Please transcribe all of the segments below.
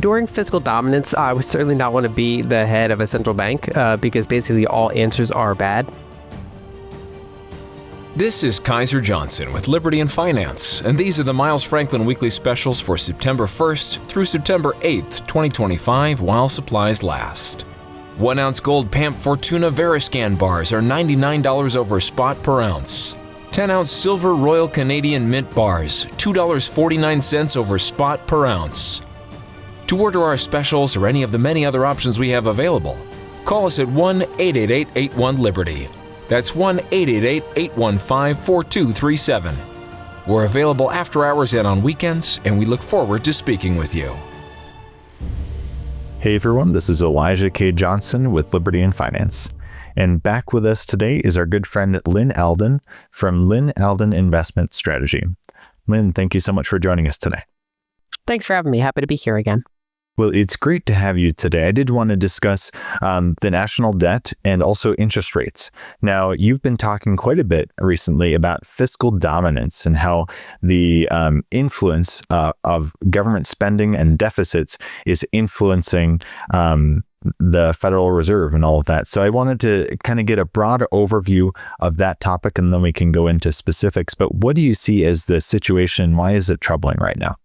During fiscal dominance, I would certainly not want to be the head of a central bank because basically all answers are bad. This is Kaiser Johnson with Liberty and Finance, and these are the Miles Franklin Weekly Specials for September 1st through September 8th, 2025, while supplies last. 1 ounce gold Pamp Fortuna Veriscan bars are $99 over spot per ounce. 10 ounce silver Royal Canadian Mint bars, $2.49 over spot per ounce. To order our specials or any of the many other options we have available, call us at 1-888-81-LIBERTY. That's 1-888-815-4237. We're available after hours and on weekends, and we look forward to speaking with you. Hey everyone, this is Elijah K. Johnson with Liberty and Finance. And back with us today is our good friend Lyn Alden from Lyn Alden Investment Strategy. Lyn, thank you so much for joining us today. Thanks for having me. Happy to be here again. Well, it's great to have you today. I did want to discuss the national debt and also interest rates. Now, you've been talking quite a bit recently about fiscal dominance and how the influence of government spending and deficits is influencing the Federal Reserve and all of that. So I wanted to kind of get a broad overview of that topic, and then we can go into specifics. But what do you see as the situation? Why is it troubling right now?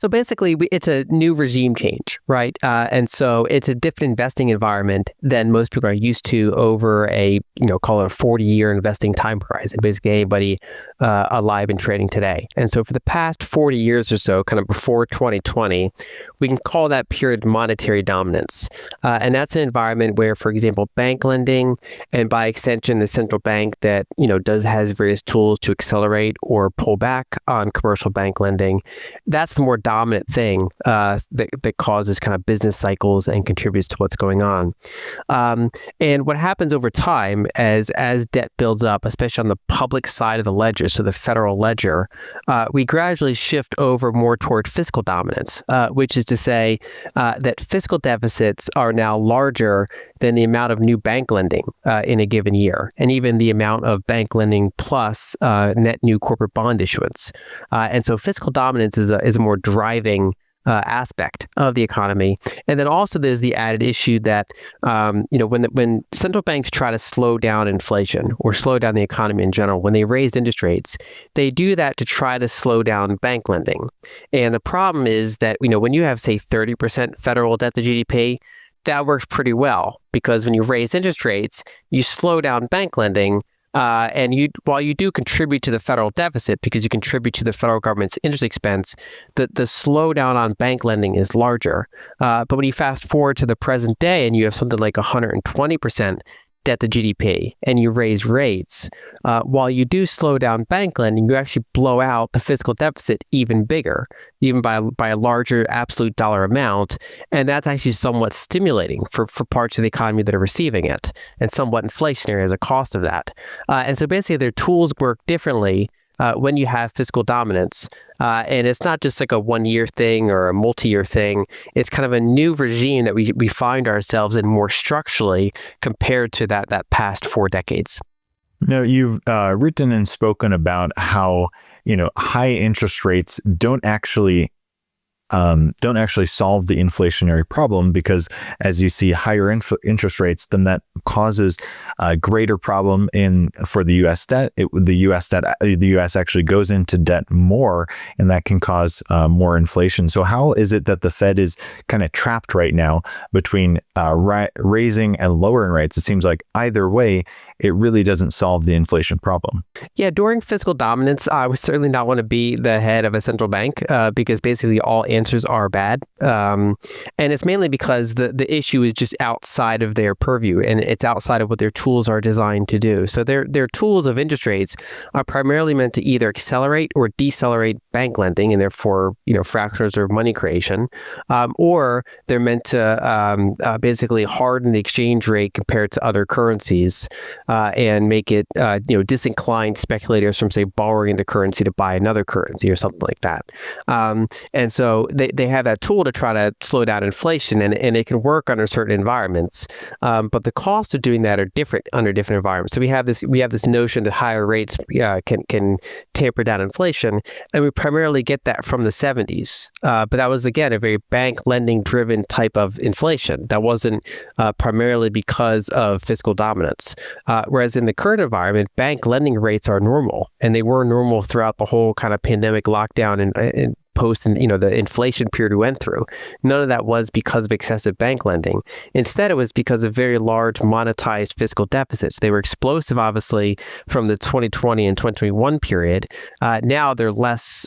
So basically, it's a new regime change, right? And so it's a different investing environment than most people are used to over a, call it a 40-year investing time horizon, basically anybody alive and trading today. And so for the past 40 years or so, kind of before 2020, we can call that period monetary dominance. And that's an environment where, for example, bank lending, and by extension, the central bank that, has various tools to accelerate or pull back on commercial bank lending, that's the more dominant thing that causes kind of business cycles and contributes to what's going on. And what happens over time as debt builds up, especially on the public side of the ledger, so the federal ledger, we gradually shift over more toward fiscal dominance, which is to say that fiscal deficits are now larger than the amount of new bank lending in a given year, and even the amount of bank lending plus net new corporate bond issuance. And so fiscal dominance is a more driving aspect of the economy. And then also there's the added issue that, when central banks try to slow down inflation or slow down the economy in general, when they raise interest rates, they do that to try to slow down bank lending. And the problem is that, when you have, say, 30% federal debt to GDP, that works pretty well because when you raise interest rates, you slow down bank lending. And while you do contribute to the federal deficit because you contribute to the federal government's interest expense, the slowdown on bank lending is larger. But when you fast forward to the present day and you have something like 120% debt to GDP and you raise rates, while you do slow down bank lending, you actually blow out the fiscal deficit even bigger, even by a larger absolute dollar amount. And that's actually somewhat stimulating for parts of the economy that are receiving it, and somewhat inflationary as a cost of that. And so basically their tools work differently when you have fiscal dominance. And it's not just like a one-year thing or a multi-year thing. It's kind of a new regime that we find ourselves in more structurally compared to that past 4 decades. Now, you've written and spoken about how, high interest rates don't actually solve the inflationary problem, because as you see higher interest rates, then that causes a greater problem for the U.S. debt. The U.S. actually goes into debt more, and that can cause more inflation. So how is it that the Fed is kind of trapped right now between raising and lowering rates? It seems like either way, it really doesn't solve the inflation problem. Yeah, during fiscal dominance, I would certainly not want to be the head of a central bank because basically all answers are bad. And it's mainly because the issue is just outside of their purview, and it's outside of what their tools are designed to do. So their tools of interest rates are primarily meant to either accelerate or decelerate bank lending, and therefore, fractures or money creation, or they're meant to basically harden the exchange rate compared to other currencies. And make it, disincline speculators from, say, borrowing the currency to buy another currency or something like that. And so they have that tool to try to slow down inflation, and it can work under certain environments. But the costs of doing that are different under different environments. So we have this notion that higher rates can tamper down inflation, and we primarily get that from the 70s. But that was, again, a very bank lending driven type of inflation. That wasn't primarily because of fiscal dominance. Whereas in the current environment, bank lending rates are normal, and they were normal throughout the whole kind of pandemic lockdown and post and the inflation period we went through. None of that was because of excessive bank lending. Instead, it was because of very large monetized fiscal deficits. They were explosive, obviously, from the 2020 and 2021 period. Now they're less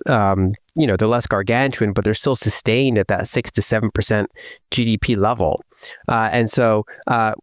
they're less gargantuan, but they're still sustained at that 6 to 7% GDP level. And so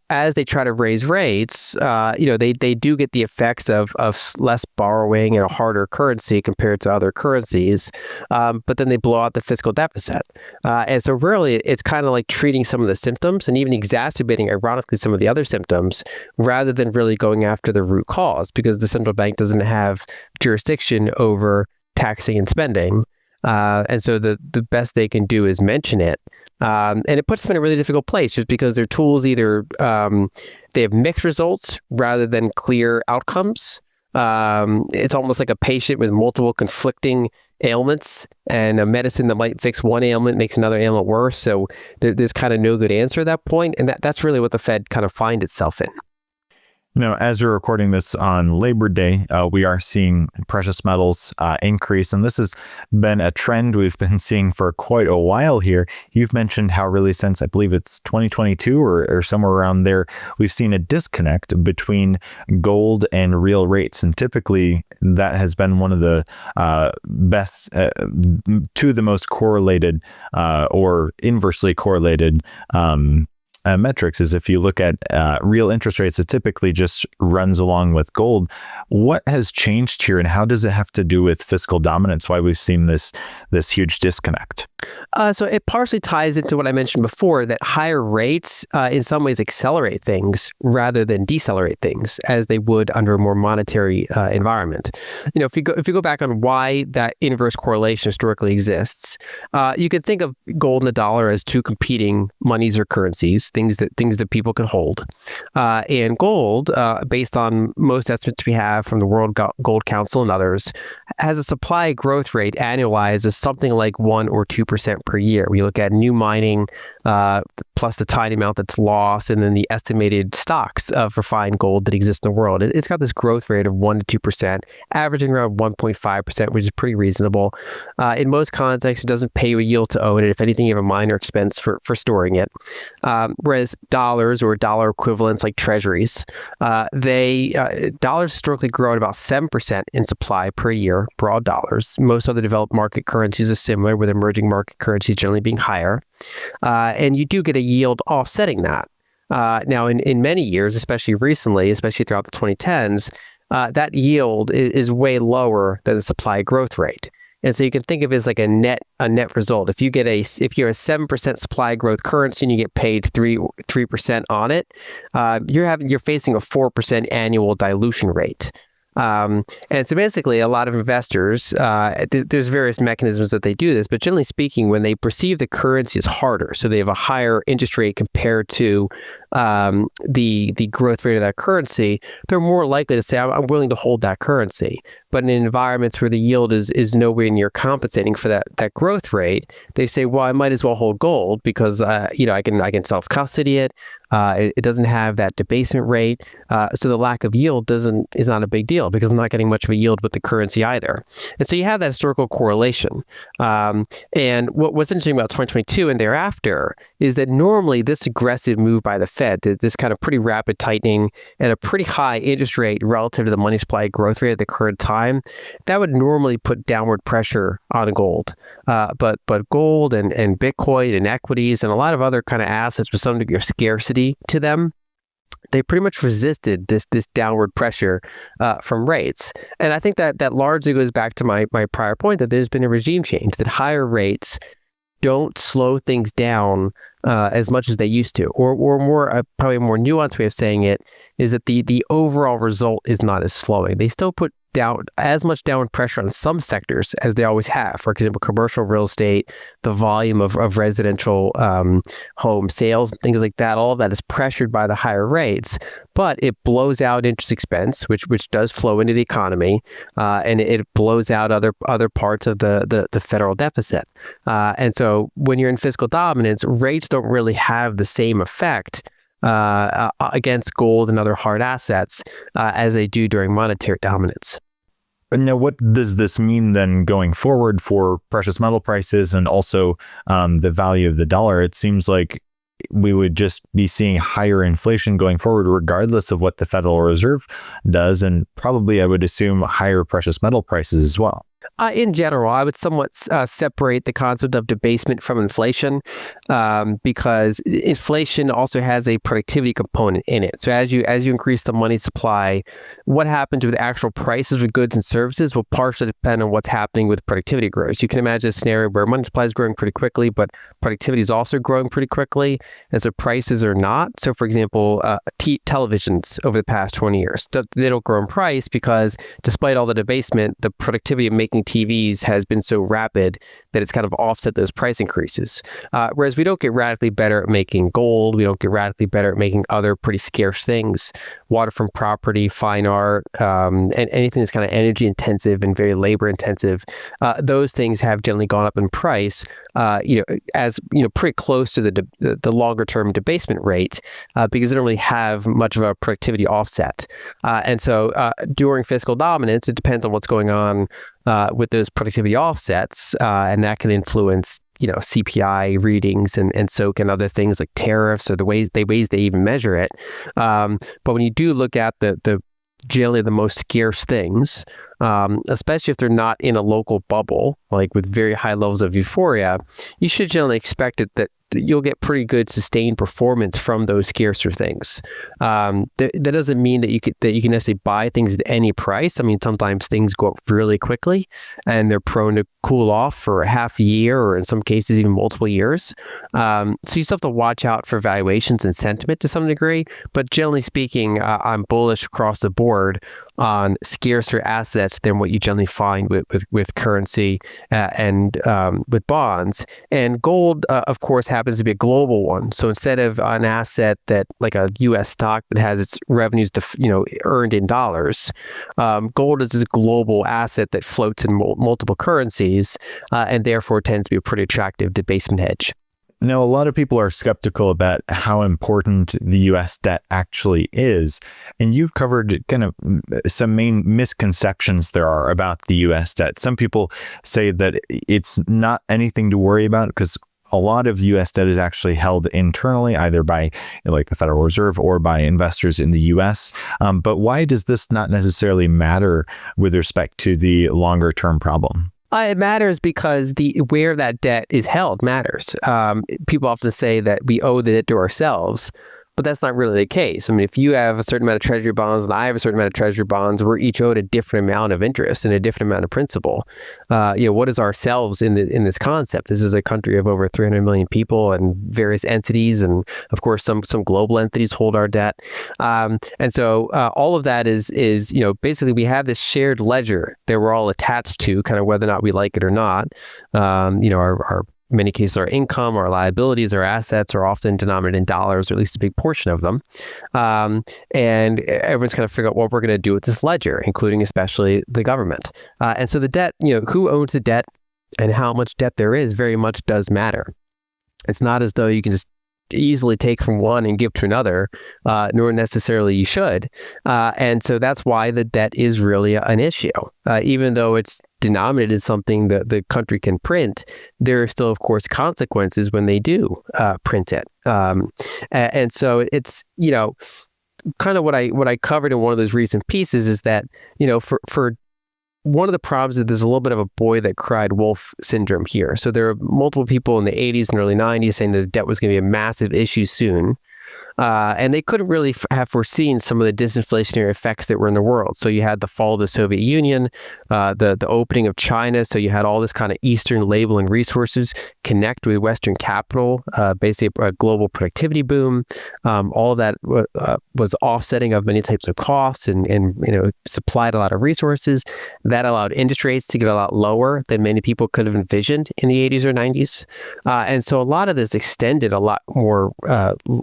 as they try to raise rates, they do get the effects of less borrowing and a harder currency compared to other currencies. But then they blow out the fiscal deficit. And so really, it's kind of like treating some of the symptoms and even exacerbating, ironically, some of the other symptoms rather than really going after the root cause, because the central bank doesn't have jurisdiction over taxing and spending. And so the best they can do is mention it. And it puts them in a really difficult place just because their tools either they have mixed results rather than clear outcomes. It's almost like a patient with multiple conflicting ailments, and a medicine that might fix one ailment makes another ailment worse. So there's kind of no good answer at that point. And that's really what the Fed kind of finds itself in. As we're recording this on Labor Day, we are seeing precious metals increase, and this has been a trend we've been seeing for quite a while here. You've mentioned how really since, I believe it's 2022 or somewhere around there, we've seen a disconnect between gold and real rates, and typically that has been one of the best, two of the most correlated or inversely correlated metrics is if you look at real interest rates, it typically just runs along with gold. What has changed here, and how does it have to do with fiscal dominance? Why we've seen this huge disconnect? So it partially ties into what I mentioned before, that higher rates in some ways accelerate things rather than decelerate things, as they would under a more monetary environment. If you go back on why that inverse correlation historically exists, you could think of gold and the dollar as two competing monies or currencies, things that people can hold. And gold, based on most estimates we have from the World Gold Council and others, has a supply growth rate annualized of something like 1 or 2% per year. We look at new mining plus the tiny amount that's lost, and then the estimated stocks of refined gold that exist in the world. It's got this growth rate of 1 to 2%, averaging around 1.5%, which is pretty reasonable. In most contexts, it doesn't pay you a yield to own it. If anything, you have a minor expense for storing it. Whereas dollars or dollar equivalents like treasuries, dollars historically grow at about 7% in supply per year, broad dollars. Most other developed market currencies are similar, with emerging market currencies generally being higher. And you do get a yield offsetting that. Now, in many years, especially recently, especially throughout the 2010s, that yield is way lower than the supply growth rate. And so you can think of it as like a net result. If you're a 7% supply growth currency and you get paid 3% on it, you're facing a 4% annual dilution rate. And so basically, a lot of investors, there's various mechanisms that they do this, but generally speaking, when they perceive the currency as harder, so they have a higher interest rate compared to the growth rate of that currency, they're more likely to say, I'm willing to hold that currency. But in environments where the yield is nowhere near compensating for that growth rate, they say, well, I might as well hold gold because I can self-custody it. It doesn't have that debasement rate, so the lack of yield is not a big deal because I'm not getting much of a yield with the currency either. And so you have that historical correlation. And what's interesting about 2022 and thereafter is that normally this aggressive move by the Fed, this kind of pretty rapid tightening and a pretty high interest rate relative to the money supply growth rate at the current time, that would normally put downward pressure on gold. But gold and Bitcoin and equities and a lot of other kind of assets with some degree of scarcity to them, they pretty much resisted this downward pressure from rates. And I think that largely goes back to my prior point that there's been a regime change, that higher rates don't slow things down as much as they used to, or more probably a more nuanced way of saying it is that the overall result is not as slowing. They still put as much downward pressure on some sectors as they always have. For example, commercial real estate, the volume of residential home sales and things like that, all of that is pressured by the higher rates, but it blows out interest expense, which does flow into the economy, and it blows out other parts of the federal deficit. And so when you're in fiscal dominance, rates don't really have the same effect against gold and other hard assets as they do during monetary dominance. Now, what does this mean then going forward for precious metal prices and also the value of the dollar? It seems like we would just be seeing higher inflation going forward, regardless of what the Federal Reserve does, and probably, I would assume, higher precious metal prices as well. In general, I would somewhat separate the concept of debasement from inflation, because inflation also has a productivity component in it. So as you increase the money supply, what happens with actual prices of goods and services will partially depend on what's happening with productivity growth. You can imagine a scenario where money supply is growing pretty quickly, but productivity is also growing pretty quickly, and so prices are not. So for example, televisions over the past 20 years, they don't grow in price because despite all the debasement, the productivity of making TVs has been so rapid that it's kind of offset those price increases. Whereas we don't get radically better at making gold, we don't get radically better at making other pretty scarce things, waterfront property, fine art, and anything that's kind of energy intensive and very labor intensive. Those things have generally gone up in price, as pretty close to the longer term debasement rate, because they don't really have much of a productivity offset. And so during fiscal dominance, it depends on what's going on with those productivity offsets, and that can influence CPI readings and so can other things like tariffs or the ways they even measure it. But when you do look at the generally the most scarce things, especially if they're not in a local bubble, like with very high levels of euphoria, you should generally expect that you'll get pretty good sustained performance from those scarcer things. That doesn't mean that you can necessarily buy things at any price. I mean, sometimes things go up really quickly and they're prone to cool off for a half a year or in some cases even multiple years. So you still have to watch out for valuations and sentiment to some degree. But generally speaking, I'm bullish across the board on scarcer assets than what you generally find with currency and with bonds. And gold, of course, happens to be a global one. So instead of an asset that like a U.S. stock that has its revenues earned in dollars, gold is this global asset that floats in multiple currencies and therefore tends to be a pretty attractive debasement hedge. Now, a lot of people are skeptical about how important the U.S. debt actually is, and you've covered kind of some main misconceptions there are about the U.S. debt. Some people say that it's not anything to worry about because a lot of U.S. debt is actually held internally, either by like the Federal Reserve or by investors in the U.S. But why does this not necessarily matter with respect to the longer term problem? It matters because where that debt is held matters. People often say that we owe the debt to ourselves, but that's not really the case. I mean, if you have a certain amount of treasury bonds and I have a certain amount of treasury bonds, we're each owed a different amount of interest and a different amount of principal. What is ourselves in this concept? This is a country of over 300 million people and various entities, and of course some global entities hold our debt. And so all of that is basically we have this shared ledger that we're all attached to, kind of whether or not we like it or not. Our many cases, our income, our liabilities, our assets are often denominated in dollars, or at least a big portion of them. And everyone's kind of figure out what we're going to do with this ledger, including especially the government. And so the debt, who owns the debt and how much debt there is very much does matter. It's not as though you can just easily take from one and give to another, nor necessarily you should. And so that's why the debt is really an issue. Even though it's denominated as something that the country can print, there are still, of course, consequences when they do print it. And so it's, kind of what I covered in one of those recent pieces is that, for one of the problems is there's a little bit of a boy that cried wolf syndrome here. So there are multiple people in the 80s and early 90s saying that the debt was going to be a massive issue soon. And they couldn't really have foreseen some of the disinflationary effects that were in the world. So you had the fall of the Soviet Union, the opening of China. So you had all this kind of Eastern labeling resources connect with Western capital, basically a global productivity boom. All of that was offsetting of many types of costs and supplied a lot of resources. That allowed interest rates to get a lot lower than many people could have envisioned in the 80s or 90s. And so a lot of this extended a lot more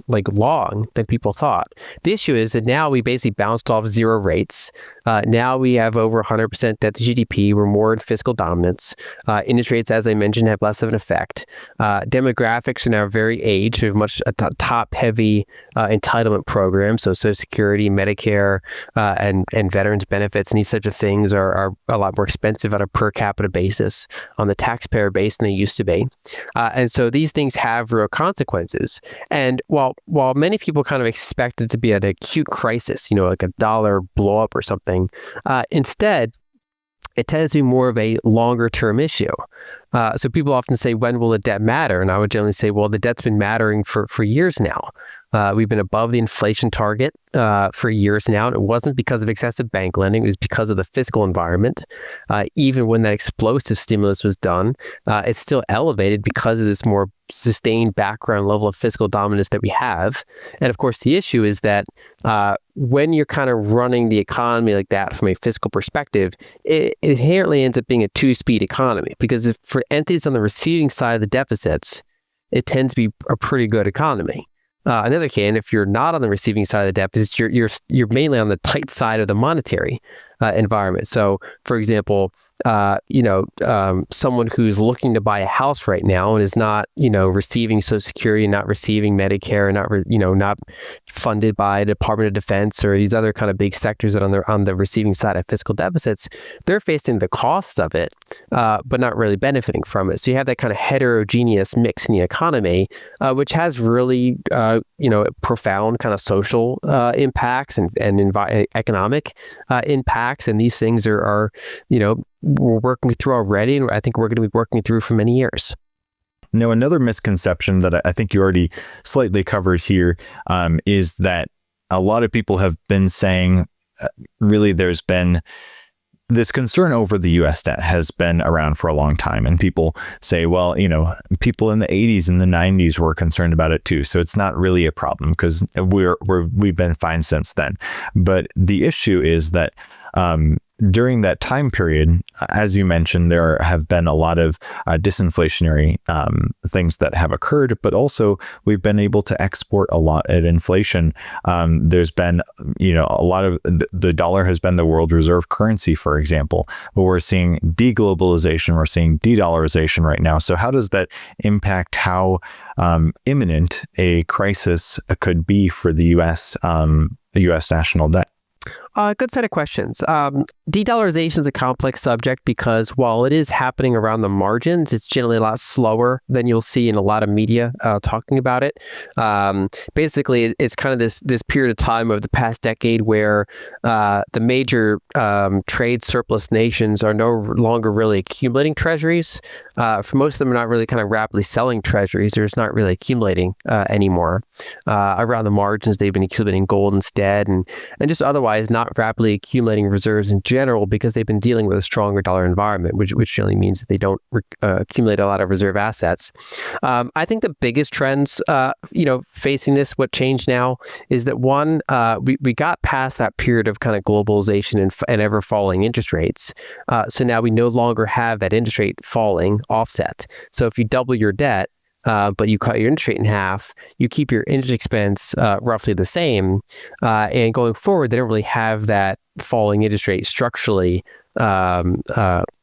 long than people thought. The issue is that now we basically bounced off zero rates. Now we have over 100% debt to GDP. We're more in fiscal dominance. Interest rates, as I mentioned, have less of an effect. Demographics are now very aged. We have much top-heavy entitlement programs, so Social Security, Medicare, and veterans benefits, and these types of things are a lot more expensive on a per capita basis on the taxpayer base than they used to be. And so these things have real consequences. And while many people kind of expect it to be an acute crisis, like a dollar blow up or something, instead, it tends to be more of a longer term issue. So people often say, when will the debt matter? And I would generally say, well, the debt's been mattering for years now. We've been above the inflation target for years now. And it wasn't because of excessive bank lending. It was because of the fiscal environment. Even when that explosive stimulus was done, it's still elevated because of this more sustained background level of fiscal dominance that we have. And of course, the issue is that when you're kind of running the economy like that from a fiscal perspective, it inherently ends up being a two-speed economy. Because if for entities on the receiving side of the deficits, it tends to be a pretty good economy. On the other hand, if you're not on the receiving side of the deficits, you're mainly on the tight side of the monetary environment. So, for example, someone who's looking to buy a house right now and is not, receiving Social Security, not receiving Medicare, not funded by the Department of Defense or these other kind of big sectors that are on the receiving side of fiscal deficits, they're facing the costs of it, but not really benefiting from it. So you have that kind of heterogeneous mix in the economy, which has really, profound kind of social impacts and economic impacts. And these things are we're working through already, and I think we're going to be working through for many years. Now, another misconception that I think you already slightly covered here is that a lot of people have been saying, really, there's been this concern over the U.S. debt has been around for a long time. And people say, well, people in the 80s and the 90s were concerned about it too. So it's not really a problem because we've been fine since then. But the issue is that during that time period, as you mentioned, there have been a lot of disinflationary things that have occurred, but also we've been able to export a lot at inflation. There's been, a lot of the dollar has been the world reserve currency, for example, but we're seeing de-globalization, we're seeing de-dollarization right now. So how does that impact how imminent a crisis could be for the U.S. National debt? Good set of questions. De-dollarization is a complex subject because while it is happening around the margins, it's generally a lot slower than you'll see in a lot of media talking about it. Basically, it's kind of this period of time over the past decade where the major trade surplus nations are no longer really accumulating treasuries. For most of them, are not really kind of rapidly selling treasuries. They're just not really accumulating anymore. Around the margins, they've been accumulating gold instead, and just otherwise not rapidly accumulating reserves in general because they've been dealing with a stronger dollar environment, which generally means that they don't accumulate a lot of reserve assets. I think the biggest trends, facing this, what changed now is that one, we got past that period of kind of globalization and ever falling interest rates. So now we no longer have that interest rate falling offset. So if you double your debt, but you cut your interest rate in half, you keep your interest expense roughly the same. And going forward, they don't really have that falling interest rate structurally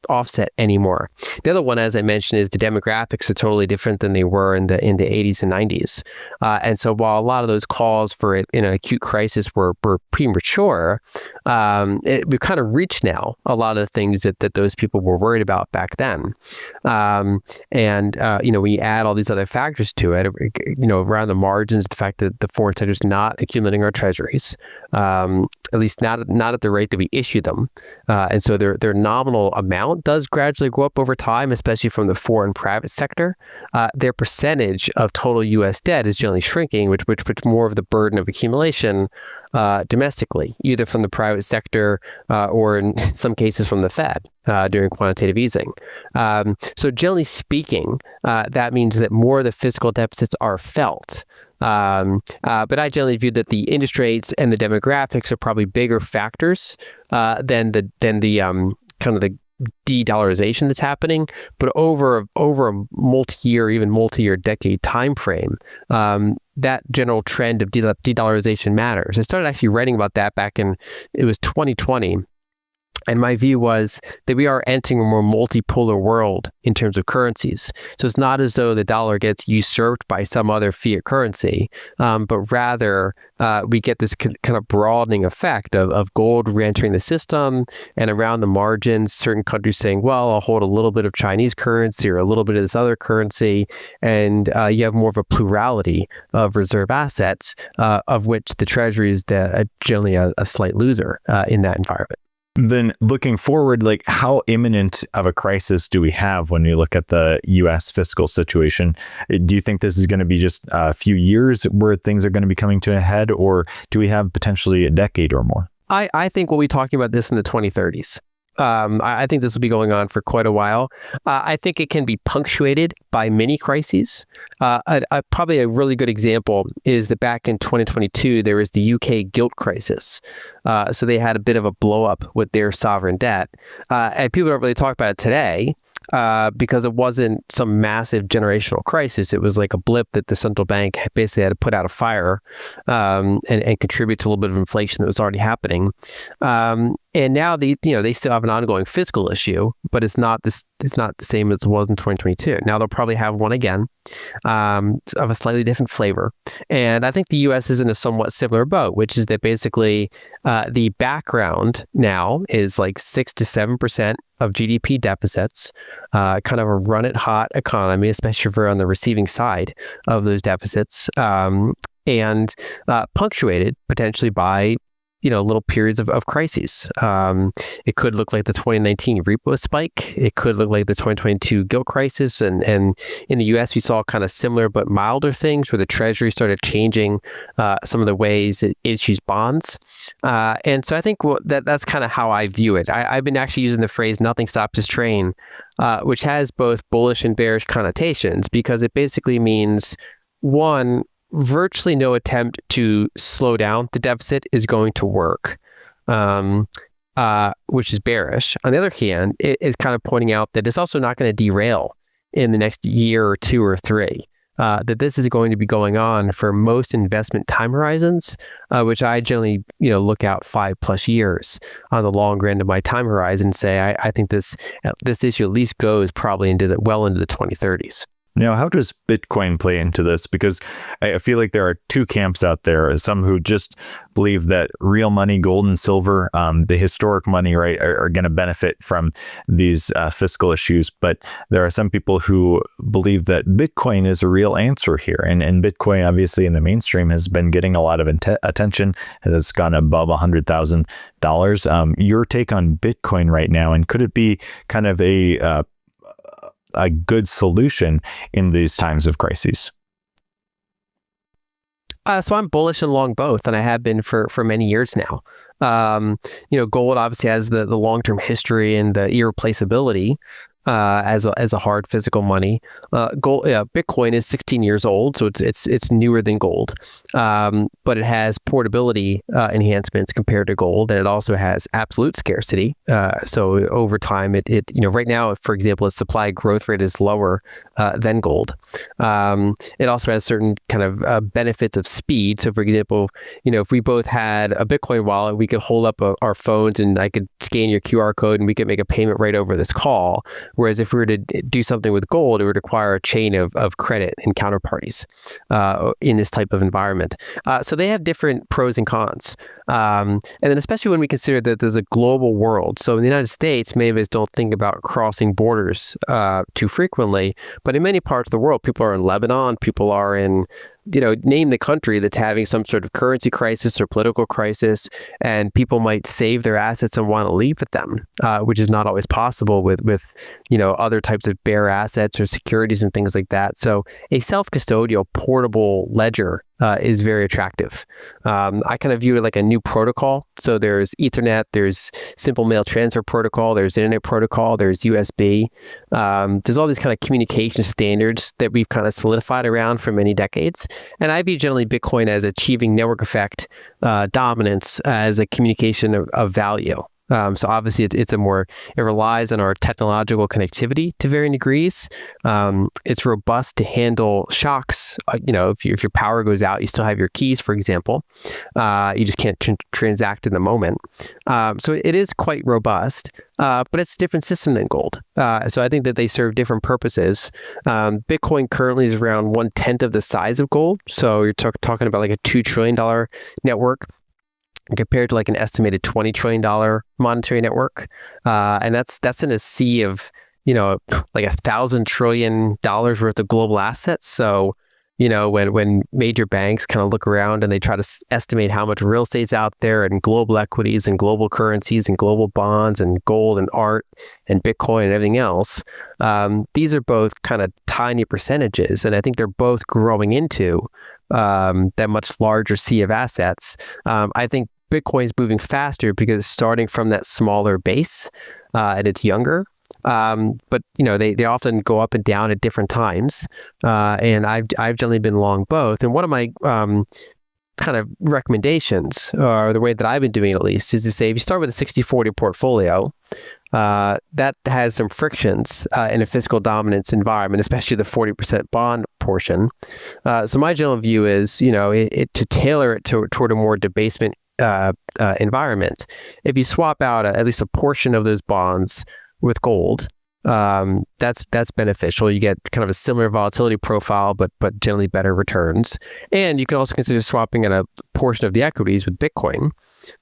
offset anymore. The other one, as I mentioned, is the demographics are totally different than they were in the 80s and 90s. And so while a lot of those calls for it in an acute crisis were premature, we've kind of reached now a lot of the things that those people were worried about back then. When you add all these other factors to it, around the margins, the fact that the foreign sector is not accumulating our treasuries, at least not at the rate that we issue them. And so their nominal amount amount does gradually go up over time, especially from the foreign private sector, their percentage of total U.S. debt is generally shrinking, which puts more of the burden of accumulation domestically, either from the private sector or in some cases from the Fed during quantitative easing. So generally speaking, that means that more of the fiscal deficits are felt. But I generally view that the interest rates and the demographics are probably bigger factors than the kind of the de-dollarization that's happening. But over a multi-year, even multi-year decade time frame, that general trend of de-dollarization matters. I started actually writing about that back in, it was 2020. And my view was that we are entering a more multipolar world in terms of currencies. So it's not as though the dollar gets usurped by some other fiat currency, but rather we get this kind of broadening effect of gold re-entering the system, and around the margins, certain countries saying, well, I'll hold a little bit of Chinese currency or a little bit of this other currency. And you have more of a plurality of reserve assets, of which the Treasury is generally a slight loser in that environment. Then looking forward, like how imminent of a crisis do we have when you look at the U.S. fiscal situation? Do you think this is going to be just a few years where things are going to be coming to a head, or do we have potentially a decade or more? I think we'll be talking about this in the 2030s. I think this will be going on for quite a while. I think it can be punctuated by mini crises. Probably a really good example is that back in 2022, there was the UK gilt crisis. So they had a bit of a blow up with their sovereign debt. And people don't really talk about it today. Because it wasn't some massive generational crisis. It was like a blip that the central bank basically had to put out a fire and contribute to a little bit of inflation that was already happening. And now they still have an ongoing fiscal issue, but it's not the same as it was in 2022. Now they'll probably have one again of a slightly different flavor. And I think the U.S. is in a somewhat similar boat, which is that basically the background now is like 6 to 7% of GDP deficits, kind of a run-it-hot economy, especially if we're on the receiving side of those deficits, and punctuated potentially by little periods of crises. It could look like the 2019 repo spike. It could look like the 2022 gilt crisis. And in the U.S., we saw kind of similar but milder things where the Treasury started changing some of the ways it issues bonds. And so I think that's kind of how I view it. I've been actually using the phrase "nothing stops this train," which has both bullish and bearish connotations, because it basically means, one, virtually no attempt to slow down the deficit is going to work, which is bearish. On the other hand, it is kind of pointing out that it's also not going to derail in the next year or two or three, that this is going to be going on for most investment time horizons, which I generally look out 5+ years on the longer end of my time horizon and say, I think this issue at least goes probably into the 2030s. Now, how does Bitcoin play into this? Because I feel like there are two camps out there. Some who just believe that real money, gold and silver, the historic money, right, are going to benefit from these fiscal issues. But there are some people who believe that Bitcoin is a real answer here. And Bitcoin, obviously, in the mainstream has been getting a lot of attention. It's gone above $100,000. Your take on Bitcoin right now, and could it be kind of a good solution in these times of crises? So I'm bullish and long both, and I have been for many years now. Gold obviously has the long-term history and the irreplaceability as a hard physical money. Bitcoin is 16 years old, so it's newer than gold, but it has portability enhancements compared to gold, and it also has absolute scarcity. So over time, it right now, for example, its supply growth rate is lower than gold. It also has certain kind of benefits of speed. So for example, if we both had a Bitcoin wallet, we could hold up our phones and I could scan your QR code and we could make a payment right over this call. Whereas if we were to do something with gold, it would require a chain of credit and counterparties in this type of environment. So they have different pros and cons. And then especially when we consider that there's a global world. So in the United States, many of us don't think about crossing borders too frequently. But in many parts of the world, people are in Lebanon, people are in name the country that's having some sort of currency crisis or political crisis, and people might save their assets and want to leave with them, which is not always possible with other types of bearer assets or securities and things like that. So a self-custodial portable ledger is very attractive. I kind of view it like a new protocol. So there's Ethernet, there's simple mail transfer protocol, there's internet protocol, there's USB. There's all these kind of communication standards that we've kind of solidified around for many decades. And I view generally Bitcoin as achieving network effect dominance as a communication of value. So obviously it relies on our technological connectivity to varying degrees. It's robust to handle shocks. If your power goes out, you still have your keys, for example. You just can't transact in the moment. So it is quite robust, but it's a different system than gold. So I think that they serve different purposes. Bitcoin currently is around 1/10 of the size of gold. So you're talking about like a $2 trillion network, compared to like an estimated $20 trillion monetary network. And that's in a sea of, like $1,000 trillion worth of global assets. So, when major banks kind of look around and they try to estimate how much real estate's out there and global equities and global currencies and global bonds and gold and art and Bitcoin and everything else, these are both kind of tiny percentages. And I think they're both growing into that much larger sea of assets. I think Bitcoin is moving faster because it's starting from that smaller base and it's younger. But they often go up and down at different times. And I've generally been long both. And one of my kind of recommendations, or the way that I've been doing it at least, is to say if you start with a 60-40 portfolio, that has some frictions in a fiscal dominance environment, especially the 40% bond portion. So my general view is, to tailor it toward a more debasement environment. If you swap out at least a portion of those bonds with gold, that's beneficial. You get kind of a similar volatility profile, but generally better returns. And you can also consider swapping out a portion of the equities with Bitcoin,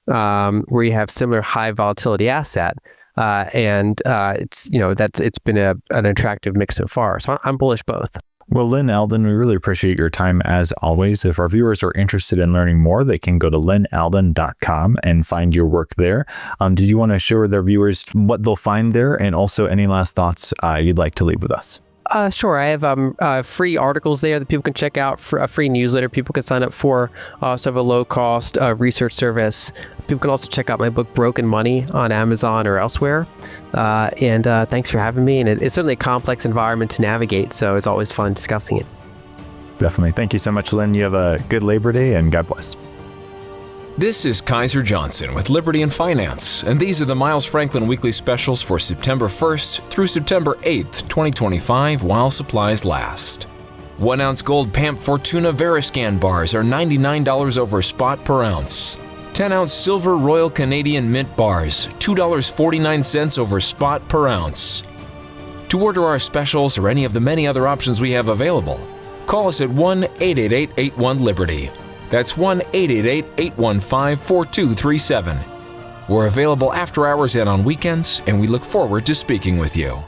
where you have similar high volatility asset. It's been an attractive mix so far. So I'm bullish both. Well, Lyn Alden, we really appreciate your time as always. If our viewers are interested in learning more, they can go to lynalden.com and find your work there. Did you want to share with our viewers what they'll find there, and also any last thoughts you'd like to leave with us? Sure. I have free articles there that people can check out, for a free newsletter people can sign up for. I also have a low-cost research service. People can also check out my book, Broken Money, on Amazon or elsewhere. And thanks for having me. And it's certainly a complex environment to navigate, so it's always fun discussing it. Definitely. Thank you so much, Lyn. You have a good Labor Day, and God bless. This is Kaiser Johnson with Liberty and Finance, and these are the Miles Franklin Weekly Specials for September 1st through September 8th, 2025, while supplies last. 1 ounce gold Pamp Fortuna Veriscan bars are $99 over spot per ounce. 10 ounce silver Royal Canadian Mint bars, $2.49 over spot per ounce. To order our specials or any of the many other options we have available, call us at 1-888-81-LIBERTY. That's 1-888-815-4237. We're available after hours and on weekends, and we look forward to speaking with you.